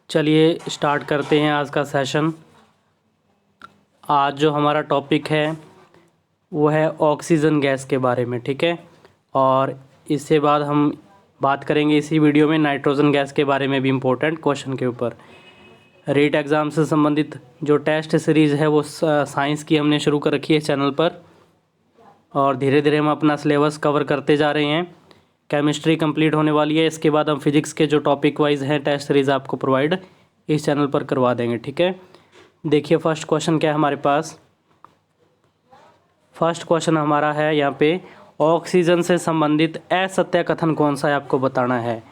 चलिए स्टार्ट करते हैं आज का सेशन। आज जो हमारा टॉपिक है वो है ऑक्सीजन गैस के बारे में, ठीक है। और इससे बाद हम बात करेंगे इसी वीडियो में नाइट्रोजन गैस के बारे में भी इम्पोर्टेंट क्वेश्चन के ऊपर। रीट एग्ज़ाम से संबंधित जो टेस्ट सीरीज़ है वो साइंस की हमने शुरू कर रखी है चैनल पर, और धीरे धीरे हम अपना सिलेबस कवर करते जा रहे हैं। केमिस्ट्री कंप्लीट होने वाली है, इसके बाद हम फिजिक्स के जो टॉपिक वाइज हैं टेस्ट सीरीज़ आपको प्रोवाइड इस चैनल पर करवा देंगे, ठीक है। देखिए फर्स्ट क्वेश्चन क्या है हमारे पास। फर्स्ट क्वेश्चन हमारा है यहाँ पे, ऑक्सीजन से संबंधित असत्य कथन कौन सा है आपको बताना है।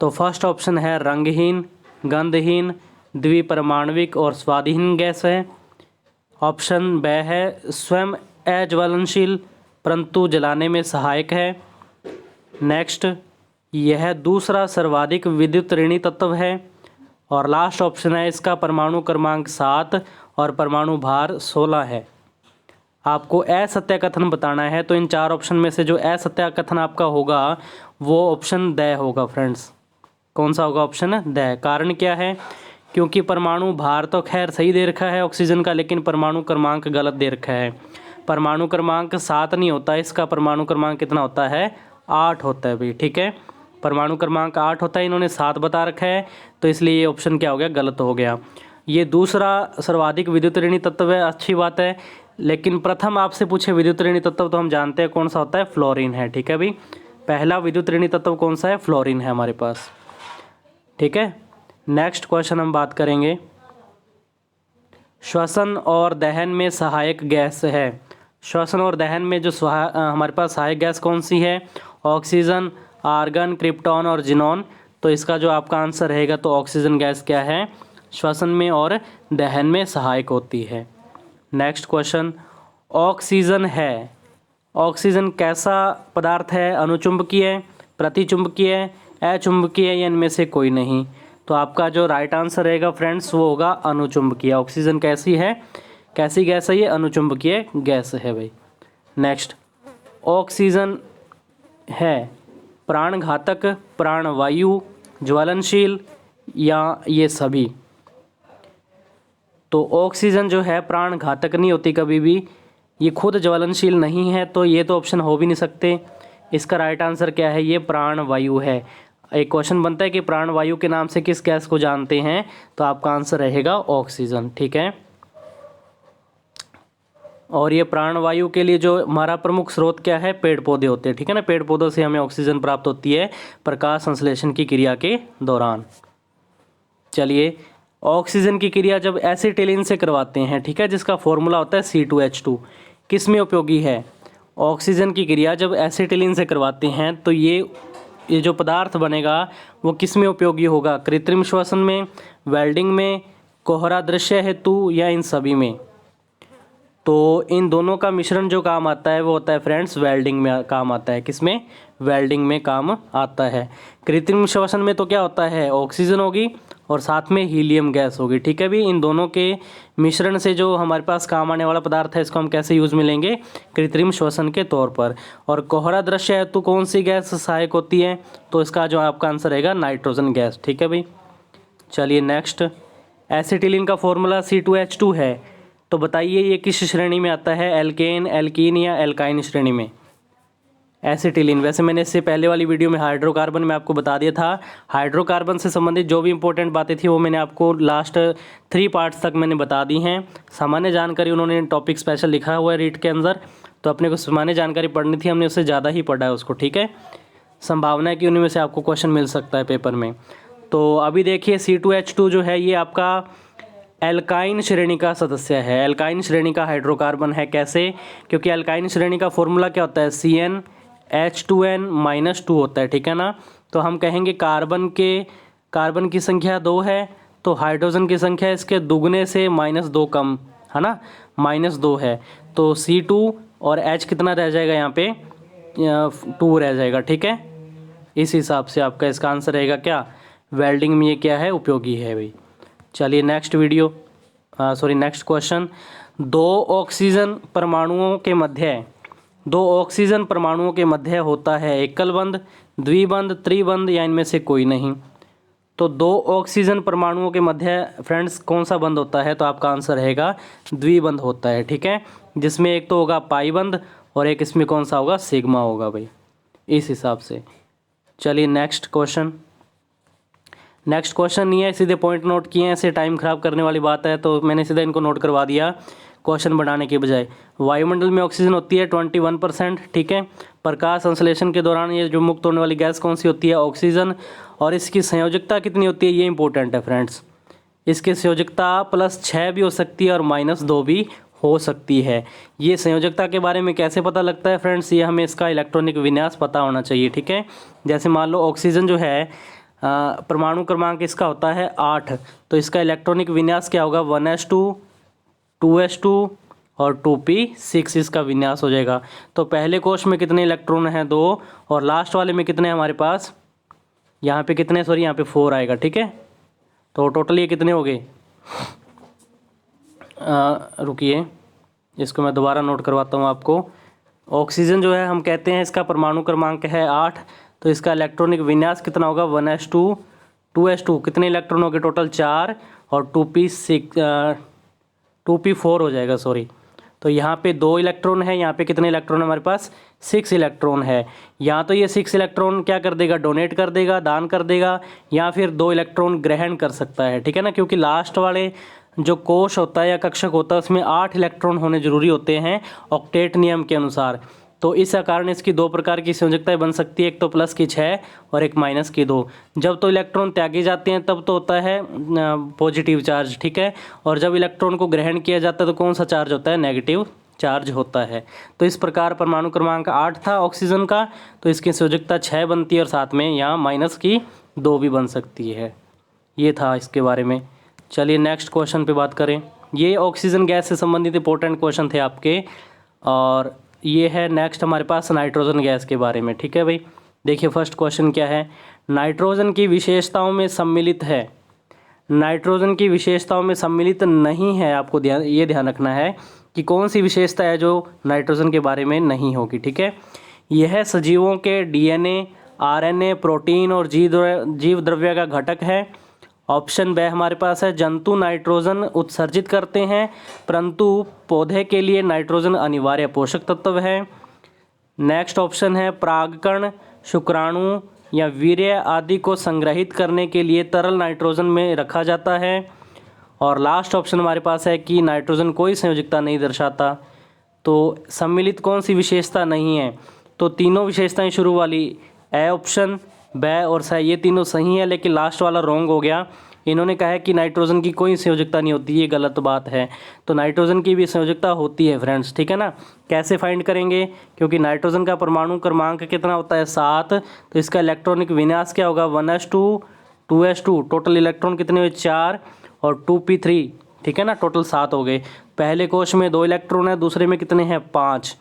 तो फर्स्ट ऑप्शन है रंगहीन, गंधहीन, द्विपरमाणविक और स्वादहीन गैस है। ऑप्शन ब है स्वयं अज्वलनशील परंतु जलाने में सहायक है। नेक्स्ट, यह दूसरा सर्वाधिक विद्युत ऋणी तत्व है। और लास्ट ऑप्शन है इसका परमाणु क्रमांक 7 और परमाणु भार 16 है। आपको असत्य कथन बताना है, तो इन चार ऑप्शन में से जो असत्य कथन आपका होगा वो ऑप्शन द होगा फ्रेंड्स। कौन सा होगा? Option the. कारण क्या है? क्योंकि परमाणु भार तो खैर सही दे रखा है ऑक्सीजन का, लेकिन परमाणु क्रमांक गलत दे रखा है। परमाणु क्रमांक 7 नहीं होता, इसका परमाणु क्रमांक कितना होता है? 8 होता है भाई, ठीक है। परमाणु क्रमांक 8 होता है, इन्होंने 7 बता रखा है, तो इसलिए ये ऑप्शन क्या हो गया? गलत हो गया। ये दूसरा सर्वाधिक विद्युत ऋणी तत्व है, अच्छी बात है, लेकिन प्रथम आपसे पूछे विद्युत ऋणी तत्व तो हम जानते हैं कौन सा होता है? फ्लोरीन है, ठीक है भाई। पहला विद्युत ऋणी तत्व कौन सा है? फ्लोरीन है हमारे पास, ठीक है। नेक्स्ट क्वेश्चन हम बात करेंगे, श्वसन और दहन में सहायक गैस है। श्वसन और दहन में जो हमारे पास सहायक गैस कौन सी है? ऑक्सीजन, आर्गन, क्रिप्टॉन और जिनॉन। तो इसका जो आपका आंसर रहेगा तो ऑक्सीजन गैस क्या है? श्वसन में और दहन में सहायक होती है। नेक्स्ट क्वेश्चन, ऑक्सीजन है, ऑक्सीजन कैसा पदार्थ है? अनुचुंबकीय, प्रतिचुंबकीय, अचुंबकीय या इनमें से कोई नहीं। तो आपका जो राइट आंसर रहेगा फ्रेंड्स वो होगा अनुचुंबकीय। ऑक्सीजन कैसी है? कैसी गैस है ये? अनुचुंबकीय गैस है भाई। नेक्स्ट, ऑक्सीजन है प्राणघातक, प्राणवायु, ज्वलनशील या ये सभी। तो ऑक्सीजन जो है प्राणघातक नहीं होती कभी भी, ये खुद ज्वलनशील नहीं है, तो ये तो ऑप्शन हो भी नहीं सकते। इसका राइट आंसर क्या है? ये प्राणवायु है। एक क्वेश्चन बनता है कि प्राणवायु के नाम से किस गैस को जानते हैं, तो आपका आंसर रहेगा ऑक्सीजन, ठीक है। और ये प्राणवायु के लिए जो हमारा प्रमुख स्रोत क्या है? पेड़ पौधे होते हैं, ठीक है ना। पेड़ पौधों से हमें ऑक्सीजन प्राप्त होती है प्रकाश संश्लेषण की क्रिया के दौरान। चलिए, ऑक्सीजन की क्रिया जब एसिटिलीन से करवाते हैं, ठीक है, जिसका फॉर्मूला होता है C2H2, किस में उपयोगी है? ऑक्सीजन की क्रिया जब एसिटिलीन से करवाते हैं तो ये जो पदार्थ बनेगा वो किस में उपयोगी होगा? कृत्रिम श्वसन में, वेल्डिंग में, कोहरा दृश्य हेतु या इन सभी में। तो इन दोनों का मिश्रण जो काम आता है वो होता है फ्रेंड्स वेल्डिंग में काम आता है। किसमें? वेल्डिंग में काम आता है। कृत्रिम श्वसन में तो क्या होता है? ऑक्सीजन होगी और साथ में हीलियम गैस होगी, ठीक है भी। इन दोनों के मिश्रण से जो हमारे पास काम आने वाला पदार्थ है इसको हम कैसे यूज़ में लेंगे? कृत्रिम श्वसन के तौर पर। और कोहरा दृश्य हेतु कौन सी गैस सहायक होती है? तो इसका जो आपका आंसर रहेगा नाइट्रोजन गैस, ठीक है भाई। चलिए नेक्स्ट, एसिटिलीन का फॉर्मूला C2H2 है, तो बताइए ये किस श्रेणी में आता है? एल्केन, एल्कीन या एल्काइन श्रेणी में? एसिटिलीन, वैसे मैंने इससे पहले वाली वीडियो में हाइड्रोकार्बन में आपको बता दिया था। हाइड्रोकार्बन से संबंधित जो भी इंपॉर्टेंट बातें थी वो मैंने आपको लास्ट 3 पार्ट्स तक मैंने बता दी हैं। सामान्य जानकारी उन्होंने टॉपिक स्पेशल लिखा हुआ है रीट के अंदर, तो अपने को सामान्य जानकारी पढ़नी थी, हमने उससे ज़्यादा ही पढ़ा है उसको, ठीक है। संभावना है कि उनमें से आपको क्वेश्चन मिल सकता है पेपर में। तो अभी देखिए C2H2 जो है ये आपका एल्काइन श्रेणी का सदस्य है, एल्काइन श्रेणी का हाइड्रोकार्बन है। कैसे? क्योंकि एल्काइन श्रेणी का फॉर्मूला क्या होता है? CnH2n-2 होता है, ठीक है ना। तो हम कहेंगे कार्बन की संख्या 2 है, तो हाइड्रोजन की संख्या इसके दुगने से -2 कम है ना, -2 है। तो C2 और H कितना रह जाएगा यहाँ पे? 2 रह जाएगा, ठीक है। इस हिसाब से आपका इसका आंसर रहेगा क्या? वेल्डिंग में ये क्या है? उपयोगी है भाई। चलिए नेक्स्ट नेक्स्ट क्वेश्चन, दो ऑक्सीजन परमाणुओं के मध्य होता है एकल बंध, द्विबंध, त्रिबंध या इनमें से कोई नहीं। तो दो ऑक्सीजन परमाणुओं के मध्य फ्रेंड्स कौन सा बंध होता है, तो आपका आंसर रहेगा द्विबंध होता है, ठीक है, जिसमें एक तो होगा पाई बंध और एक इसमें कौन सा होगा, सिग्मा होगा भाई, इस हिसाब से। चलिए नेक्स्ट क्वेश्चन नहीं है, सीधे पॉइंट नोट किए हैं, ऐसे टाइम खराब करने वाली बात है तो मैंने सीधा इनको नोट करवा दिया क्वेश्चन बनाने के बजाय। वायुमंडल में ऑक्सीजन होती है 21%, ठीक है। प्रकाश संश्लेषण के दौरान ये जो मुक्त होने वाली गैस कौन सी होती है, ऑक्सीजन। और इसकी संयोजकता कितनी होती है, ये इंपॉर्टेंट है फ्रेंड्स। इसकी संयोजकता +6 भी हो सकती है और -2 भी हो सकती है। ये संयोजकता के बारे में कैसे पता लगता है फ्रेंड्स, ये हमें इसका इलेक्ट्रॉनिक विन्यास पता होना चाहिए, ठीक है। जैसे मान लो ऑक्सीजन जो है परमाणु क्रमांक इसका होता है 8, तो इसका इलेक्ट्रॉनिक विन्यास क्या होगा, 1s2 2s2 और 2p6 इसका विन्यास हो जाएगा। तो पहले कोश में कितने इलेक्ट्रॉन हैं, 2, और लास्ट वाले में कितने हैं हमारे पास, यहाँ पे कितने, सॉरी यहाँ पे 4 आएगा, ठीक है। तो टोटल ये कितने हो गए, रुकिए इसको मैं दोबारा नोट करवाता हूँ आपको। ऑक्सीजन जो है हम कहते हैं इसका परमाणु क्रमांक है 8, तो इसका इलेक्ट्रॉनिक विन्यास कितना होगा, 1s2 2s2 कितने इलेक्ट्रॉन हो गए टोटल 4 और 2p4 हो जाएगा, सॉरी। तो यहाँ पे 2 इलेक्ट्रॉन है, यहाँ पे कितने इलेक्ट्रॉन है हमारे पास, 6 इलेक्ट्रॉन है। या तो ये 6 इलेक्ट्रॉन क्या कर देगा, डोनेट कर देगा, दान कर देगा, या फिर 2 इलेक्ट्रॉन ग्रहण कर सकता है, ठीक है ना, क्योंकि लास्ट वाले जो कोश होता है या कक्षक होता है उसमें 8 इलेक्ट्रॉन होने जरूरी होते हैं ऑक्टेट नियम के अनुसार। तो इस कारण इसकी 2 प्रकार की संयोजकताएं बन सकती है, एक तो +6 और एक -2। जब तो इलेक्ट्रॉन त्यागे जाते हैं तब तो होता है पॉजिटिव चार्ज, ठीक है, और जब इलेक्ट्रॉन को ग्रहण किया जाता है तो कौन सा चार्ज होता है, नेगेटिव चार्ज होता है। तो इस प्रकार परमाणु क्रमांक 8 था ऑक्सीजन का, तो इसकी संयोजकता 6 बनती है और साथ में यहाँ -2 भी बन सकती है। ये था इसके बारे में। चलिए नेक्स्ट क्वेश्चन पे बात करें। ये ऑक्सीजन गैस से संबंधित इंपॉर्टेंट क्वेश्चन थे आपके, और ये है नेक्स्ट हमारे पास नाइट्रोजन गैस के बारे में, ठीक है भाई। देखिए फर्स्ट क्वेश्चन क्या है, नाइट्रोजन की विशेषताओं में सम्मिलित है, नाइट्रोजन की विशेषताओं में सम्मिलित नहीं है। आपको ध्यान रखना है कि कौन सी विशेषता है जो नाइट्रोजन के बारे में नहीं होगी, ठीक है। यह सजीवों के DNA, RNA, प्रोटीन और जीव द्रव्य का घटक है। ऑप्शन ब हमारे पास है, जंतु नाइट्रोजन उत्सर्जित करते हैं परंतु पौधे के लिए नाइट्रोजन अनिवार्य पोषक तत्व है। नेक्स्ट ऑप्शन है, परागकण, शुक्राणु या वीर्य आदि को संग्रहित करने के लिए तरल नाइट्रोजन में रखा जाता है। और लास्ट ऑप्शन हमारे पास है कि नाइट्रोजन कोई संयोजकता नहीं दर्शाता। तो सम्मिलित कौन सी विशेषता नहीं है, तो तीनों विशेषताएं शुरू वाली ए ऑप्शन, ब और स, ये तीनों सही है, लेकिन लास्ट वाला रॉन्ग हो गया। इन्होंने कहा है कि नाइट्रोजन की कोई संयोजकता नहीं होती, ये गलत बात है। तो नाइट्रोजन की भी संयोजकता होती है फ्रेंड्स, ठीक है ना। कैसे फाइंड करेंगे, क्योंकि नाइट्रोजन का परमाणु क्रमांक कितना होता है, 7, तो इसका इलेक्ट्रॉनिक विन्यास क्या होगा, 1s2 2s2, टोटल इलेक्ट्रॉन कितने हुए 4 और 2p3, ठीक है ना, टोटल 7 हो गए। पहले कोश में 2 इलेक्ट्रॉन है, दूसरे में कितने हैं 5।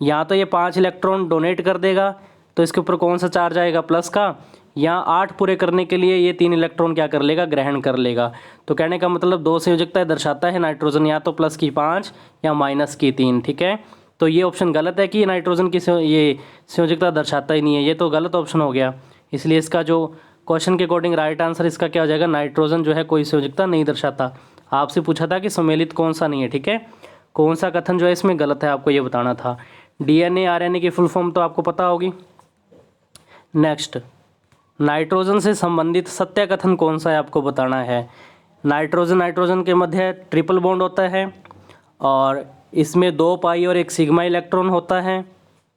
यहाँ तो ये 5 इलेक्ट्रॉन डोनेट कर देगा, तो इसके ऊपर कौन सा चार्ज आएगा, प्लस का। यहाँ 8 पूरे करने के लिए ये 3 इलेक्ट्रॉन क्या कर लेगा, ग्रहण कर लेगा। तो कहने का मतलब 2 संयोजकताएं दर्शाता है नाइट्रोजन, या तो +5 या -3, ठीक है। तो ये ऑप्शन गलत है कि नाइट्रोजन की ये संयोजकता दर्शाता ही नहीं है, ये तो गलत ऑप्शन हो गया। इसलिए इसका जो क्वेश्चन के अकॉर्डिंग राइट आंसर इसका क्या हो जाएगा, नाइट्रोजन जो है कोई संयोजकता नहीं दर्शाता। आपसे पूछा था कि सम्मिलित कौन सा नहीं है, ठीक है, कौन सा कथन जो है इसमें गलत है, आपको ये बताना था। DNA RNA की फुल फॉर्म तो आपको पता होगी। नेक्स्ट, नाइट्रोजन से संबंधित सत्य कथन कौन सा है, आपको बताना है। नाइट्रोजन के मध्य ट्रिपल बॉन्ड होता है और इसमें 2 पाई और 1 सिग्मा इलेक्ट्रॉन होता है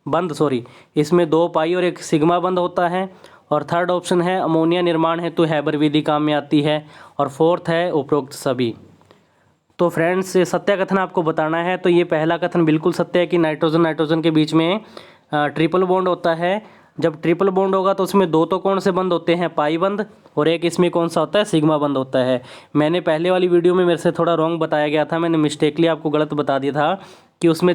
बंद, सॉरी, इसमें 2 पाई और 1 सिग्मा बंद होता है। और थर्ड ऑप्शन है, अमोनिया निर्माण हेतु हैबर विधि काम में आती है। और फोर्थ है, उपरोक्त सभी। तो फ्रेंड्स ये सत्य कथन आपको बताना है। तो ये पहला कथन बिल्कुल सत्य है कि नाइट्रोजन के बीच में ट्रिपल बॉन्ड होता है। जब ट्रिपल बॉन्ड होगा तो उसमें 2 तो कौन से बंद होते हैं, पाई बंद, और एक इसमें कौन सा होता है, सिग्मा बंद होता है। मैंने पहले वाली वीडियो में मेरे से थोड़ा रॉन्ग बताया गया था, मैंने मिस्टेकली आपको गलत बता दिया था कि उसमें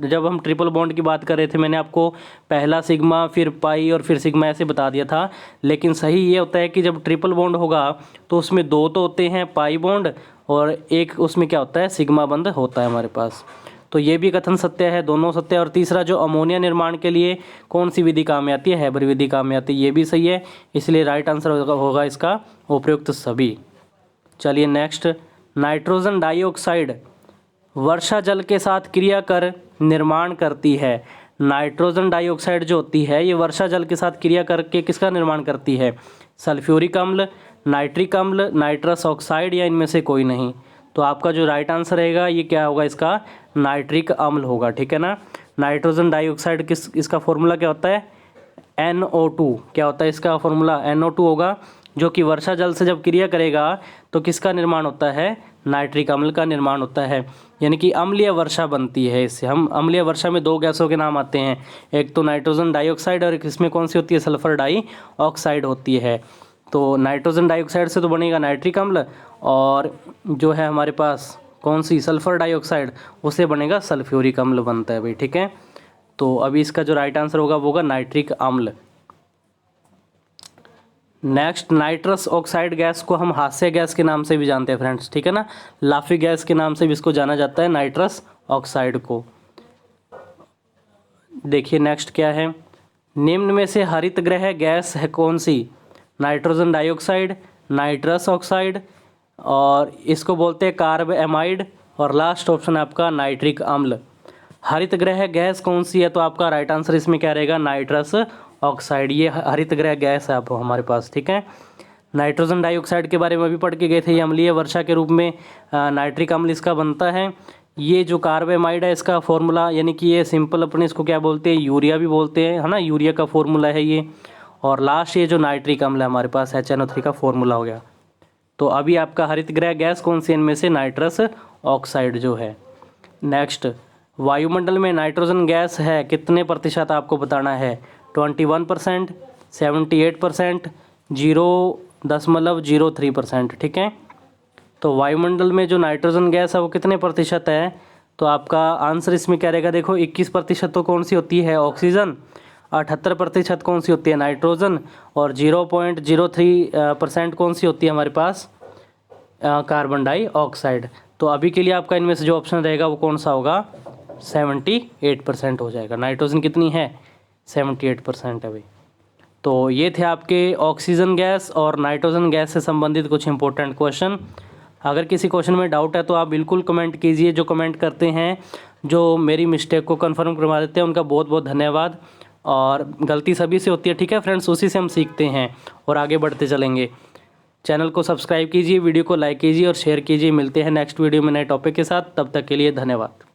जब हम ट्रिपल बॉन्ड की बात कर रहे थे मैंने आपको पहला सिग्मा फिर पाई और फिर सिग्मा ऐसे बता दिया था। लेकिन सही ये होता है कि जब ट्रिपल बॉन्ड होगा तो उसमें 2 तो होते हैं पाई बॉन्ड और एक उसमें क्या होता है, सिग्मा बंद होता है हमारे पास। तो ये भी कथन सत्य है, दोनों सत्य है। और तीसरा जो अमोनिया निर्माण के लिए कौन सी विधि काम में आती है, हैबर विधि काम में आती है, ये भी सही है। इसलिए राइट आंसर होगा इसका उपयुक्त सभी। चलिए नेक्स्ट, नाइट्रोजन डाइऑक्साइड वर्षा जल के साथ क्रिया कर निर्माण करती है। नाइट्रोजन डाइऑक्साइड जो होती है ये वर्षा जल के साथ क्रिया करके किसका निर्माण करती है, सल्फ्यूरिक अम्ल, नाइट्रिक अम्ल, नाइट्रस ऑक्साइड या इनमें से कोई नहीं। तो आपका जो राइट आंसर रहेगा ये क्या होगा, इसका नाइट्रिक अम्ल होगा, ठीक है ना। नाइट्रोजन डाइऑक्साइड इसका फॉर्मूला क्या होता है, NO2। क्या होता है इसका फॉर्मूला, NO2 होगा, जो कि वर्षा जल से जब क्रिया करेगा तो किसका निर्माण होता है, नाइट्रिक अम्ल का निर्माण होता है। यानी कि अम्लीय वर्षा बनती है इससे। हम अम्लीय वर्षा में दो गैसों के नाम आते हैं, एक तो नाइट्रोजन डाइऑक्साइड और एक इसमें कौन सी होती है, सल्फर डाइऑक्साइड होती है। तो नाइट्रोजन डाइऑक्साइड से तो बनेगा नाइट्रिक अम्ल, और जो है हमारे पास कौन सी, सल्फर डाइऑक्साइड, उससे बनेगा सल्फ्यूरिक अम्ल बनता है भाई, ठीक है। तो अभी इसका जो राइट आंसर होगा वो होगा नाइट्रिक अम्ल। नेक्स्ट, नाइट्रस ऑक्साइड गैस को हम हास्य गैस के नाम से भी जानते हैं फ्रेंड्स, ठीक है ना। लाफी गैस के नाम से भी इसको जाना जाता है, नाइट्रस ऑक्साइड को। देखिए नेक्स्ट क्या है, निम्न में से हरित गृह गैस है कौन सी, नाइट्रोजन डाइऑक्साइड, नाइट्रस ऑक्साइड, और इसको बोलते हैं कार्ब एमाइड, और लास्ट ऑप्शन है आपका नाइट्रिक अम्ल। हरित गृह गैस कौन सी है, तो आपका राइट आंसर इसमें क्या रहेगा, नाइट्रस ऑक्साइड। ये हरित गृह गैस है आप हमारे पास, ठीक है। नाइट्रोजन डाइऑक्साइड के बारे में अभी पढ़ के गए थे, ये अम्लीय वर्षा के रूप में नाइट्रिक अम्ल इसका बनता है। ये जो कार्बेमाइड है इसका फॉर्मूला, यानी कि ये सिंपल अपने इसको क्या बोलते हैं, यूरिया भी बोलते हैं, है ना, यूरिया का फॉर्मूला है ये। और लास्ट ये जो नाइट्रिक अम्ल है हमारे पास HNO3 का फॉर्मूला हो गया। तो अभी आपका हरित गृह गैस कौन सी, इनमें से नाइट्रस ऑक्साइड जो है। नेक्स्ट, वायुमंडल में नाइट्रोजन गैस है कितने प्रतिशत आपको बताना है, 21%, 78%, 0.03%, ठीक है। तो वायुमंडल में जो नाइट्रोजन गैस है वो कितने प्रतिशत है, तो आपका आंसर इसमें क्या रहेगा, देखो 21% तो कौन सी होती है, ऑक्सीजन, 78% कौन सी होती है, नाइट्रोजन, और 0.03% कौन सी होती है हमारे पास, कार्बन डाइऑक्साइड। तो अभी के लिए आपका इनमें से जो ऑप्शन रहेगा वो कौन सा होगा, 78% हो जाएगा। नाइट्रोजन कितनी है, 78% है भाई। तो ये थे आपके ऑक्सीजन गैस और नाइट्रोजन गैस से संबंधित कुछ इंपॉर्टेंट क्वेश्चन। अगर किसी क्वेश्चन में डाउट है तो आप बिल्कुल कमेंट कीजिए। जो कमेंट करते हैं, जो मेरी मिस्टेक को कंफर्म करवा देते हैं, उनका बहुत बहुत धन्यवाद। और गलती सभी से होती है, ठीक है फ्रेंड्स, उसी से हम सीखते हैं और आगे बढ़ते चलेंगे। चैनल को सब्सक्राइब कीजिए, वीडियो को लाइक कीजिए और शेयर कीजिए। मिलते हैं नेक्स्ट वीडियो में नए टॉपिक के साथ, तब तक के लिए धन्यवाद।